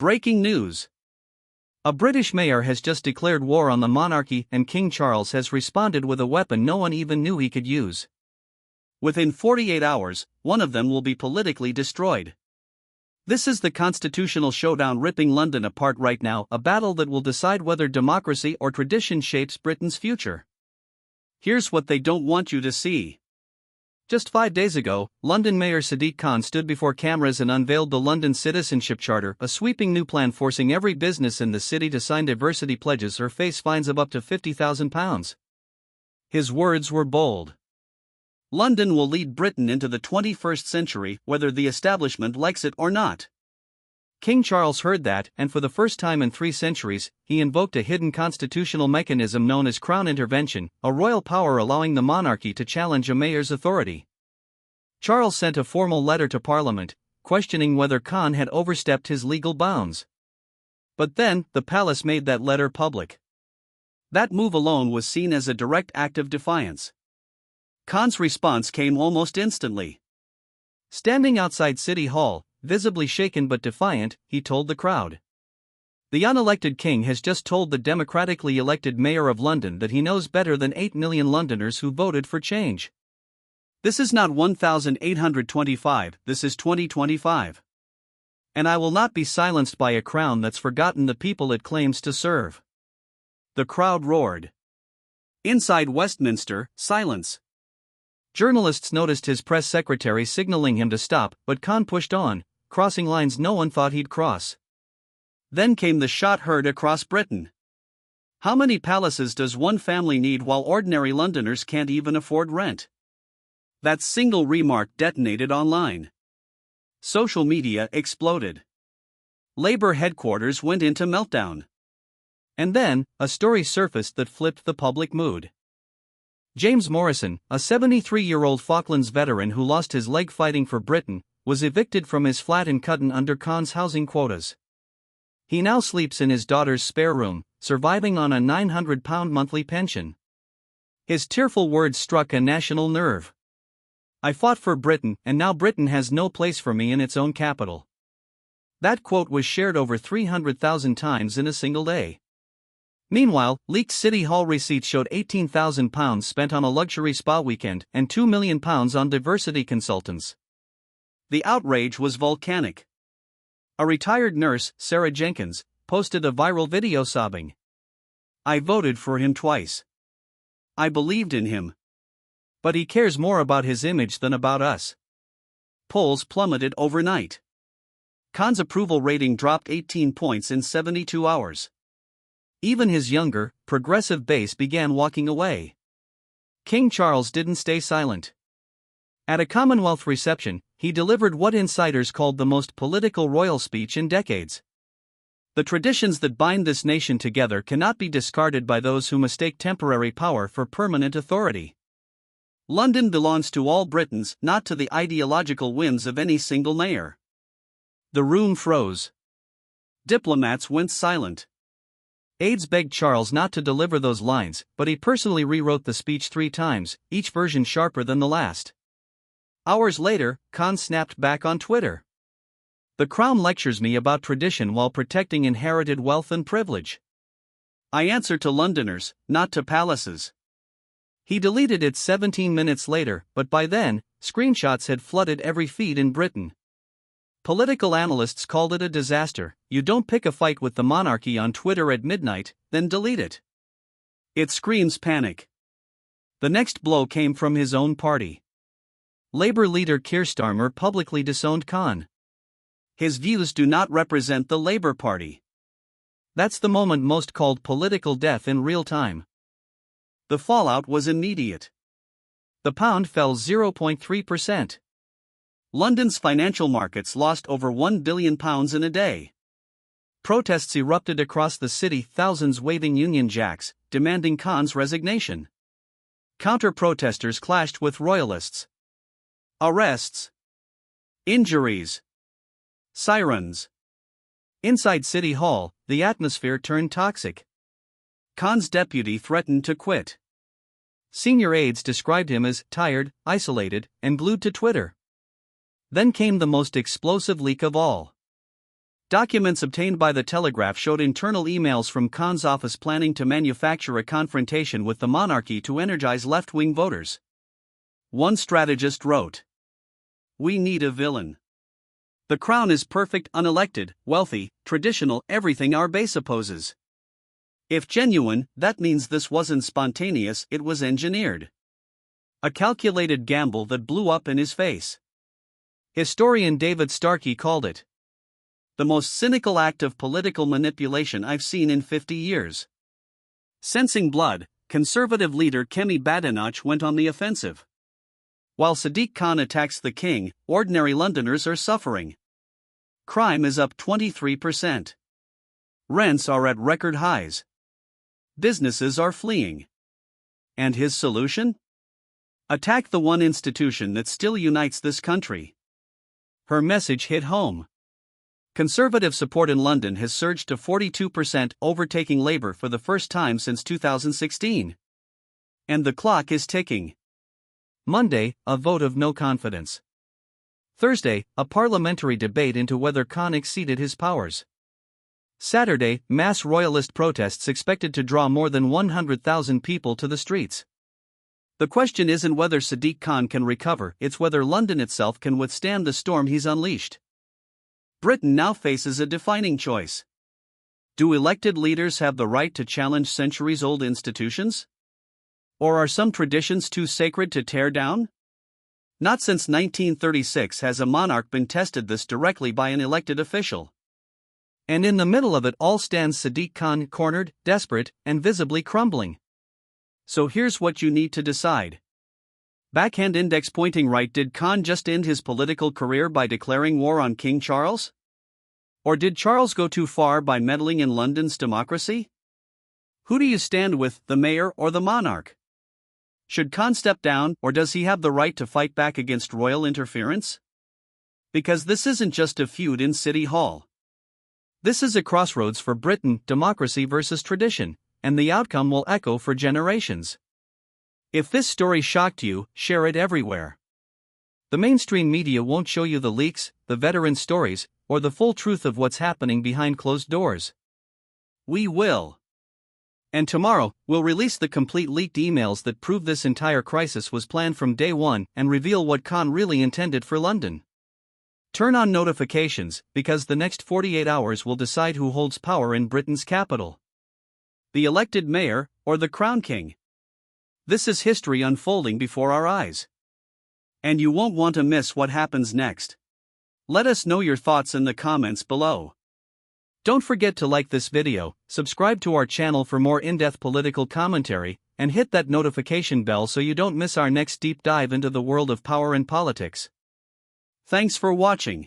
Breaking news. A British mayor has just declared war on the monarchy, and King Charles has responded with a weapon no one even knew he could use. Within 48 hours, one of them will be politically destroyed. This is the constitutional showdown ripping London apart right now, a battle that will decide whether democracy or tradition shapes Britain's future. Here's what they don't want you to see. Just 5 days ago, London Mayor Sadiq Khan stood before cameras and unveiled the London Citizenship Charter, a sweeping new plan forcing every business in the city to sign diversity pledges or face fines of up to £50,000. His words were bold. London will lead Britain into the 21st century, whether the establishment likes it or not. King Charles heard that, and for the first time in 3 centuries, he invoked a hidden constitutional mechanism known as crown intervention, a royal power allowing the monarchy to challenge a mayor's authority. Charles sent a formal letter to Parliament, questioning whether Khan had overstepped his legal bounds. But then, the palace made that letter public. That move alone was seen as a direct act of defiance. Khan's response came almost instantly. Standing outside City Hall, visibly shaken but defiant, he told the crowd. The unelected king has just told the democratically elected mayor of London that he knows better than 8 million Londoners who voted for change. This is not 1825, this is 2025. And I will not be silenced by a crown that's forgotten the people it claims to serve. The crowd roared. Inside Westminster, silence. Journalists noticed his press secretary signaling him to stop, but Khan pushed on, crossing lines no one thought he'd cross. Then came the shot heard across Britain. How many palaces does one family need while ordinary Londoners can't even afford rent? That single remark detonated online. Social media exploded. Labour headquarters went into meltdown. And then, a story surfaced that flipped the public mood. James Morrison, a 73-year-old Falklands veteran who lost his leg fighting for Britain, was evicted from his flat in Cutton under Khan's housing quotas. He now sleeps in his daughter's spare room, surviving on a £900 monthly pension. His tearful words struck a national nerve. I fought for Britain, and now Britain has no place for me in its own capital. That quote was shared over 300,000 times in a single day. Meanwhile, leaked City Hall receipts showed £18,000 spent on a luxury spa weekend and £2 million on diversity consultants. The outrage was volcanic. A retired nurse, Sarah Jenkins, posted a viral video sobbing. I voted for him twice. I believed in him. But he cares more about his image than about us. Polls plummeted overnight. Khan's approval rating dropped 18 points in 72 hours. Even his younger, progressive base began walking away. King Charles didn't stay silent. At a Commonwealth reception, he delivered what insiders called the most political royal speech in decades. The traditions that bind this nation together cannot be discarded by those who mistake temporary power for permanent authority. London belongs to all Britons, not to the ideological whims of any single mayor. The room froze. Diplomats went silent. Aides begged Charles not to deliver those lines, but he personally rewrote the speech 3 times, each version sharper than the last. Hours later, Khan snapped back on Twitter. The Crown lectures me about tradition while protecting inherited wealth and privilege. I answer to Londoners, not to palaces. He deleted it 17 minutes later, but by then, screenshots had flooded every feed in Britain. Political analysts called it a disaster. You don't pick a fight with the monarchy on Twitter at midnight, then delete it. It screams panic. The next blow came from his own party. Labour leader Keir Starmer publicly disowned Khan. His views do not represent the Labour Party. That's the moment most called political death in real time. The fallout was immediate. The pound fell 0.3%. London's financial markets lost over £1 billion in a day. Protests erupted across the city, thousands waving Union Jacks, demanding Khan's resignation. Counter-protesters clashed with royalists. Arrests. Injuries. Sirens. Inside City Hall, the atmosphere turned toxic. Khan's deputy threatened to quit. Senior aides described him as tired, isolated, and glued to Twitter. Then came the most explosive leak of all. Documents obtained by the Telegraph showed internal emails from Khan's office planning to manufacture a confrontation with the monarchy to energize left-wing voters. One strategist wrote, "We need a villain. The crown is perfect, unelected, wealthy, traditional, everything our base opposes. If genuine, that means this wasn't spontaneous, it was engineered. A calculated gamble that blew up in his face." Historian David Starkey called it the most cynical act of political manipulation I've seen in 50 years. Sensing blood, conservative leader Kemi Badenoch went on the offensive. While Sadiq Khan attacks the king, ordinary Londoners are suffering. Crime is up 23%. Rents are at record highs. Businesses are fleeing. And his solution? Attack the one institution that still unites this country. Her message hit home. Conservative support in London has surged to 42%, overtaking Labour for the first time since 2016. And the clock is ticking. Monday, a vote of no confidence. Thursday, a parliamentary debate into whether Khan exceeded his powers. Saturday, mass royalist protests expected to draw more than 100,000 people to the streets. The question isn't whether Sadiq Khan can recover, it's whether London itself can withstand the storm he's unleashed. Britain now faces a defining choice. Do elected leaders have the right to challenge centuries-old institutions? Or are some traditions too sacred to tear down? Not since 1936 has a monarch been tested this directly by an elected official. And in the middle of it all stands Sadiq Khan, cornered, desperate, and visibly crumbling. So here's what you need to decide. Backhand index pointing right. Did Khan just end his political career by declaring war on King Charles? Or did Charles go too far by meddling in London's democracy? Who do you stand with, the mayor or the monarch? Should Khan step down, or does he have the right to fight back against royal interference? Because this isn't just a feud in City Hall. This is a crossroads for Britain, democracy versus tradition, and the outcome will echo for generations. If this story shocked you, share it everywhere. The mainstream media won't show you the leaks, the veteran stories, or the full truth of what's happening behind closed doors. We will. And tomorrow, we'll release the complete leaked emails that prove this entire crisis was planned from day one and reveal what Khan really intended for London. Turn on notifications, because the next 48 hours will decide who holds power in Britain's capital. The elected mayor, or the crown king. This is history unfolding before our eyes. And you won't want to miss what happens next. Let us know your thoughts in the comments below. Don't forget to like this video, subscribe to our channel for more in-depth political commentary, and hit that notification bell so you don't miss our next deep dive into the world of power and politics. Thanks for watching.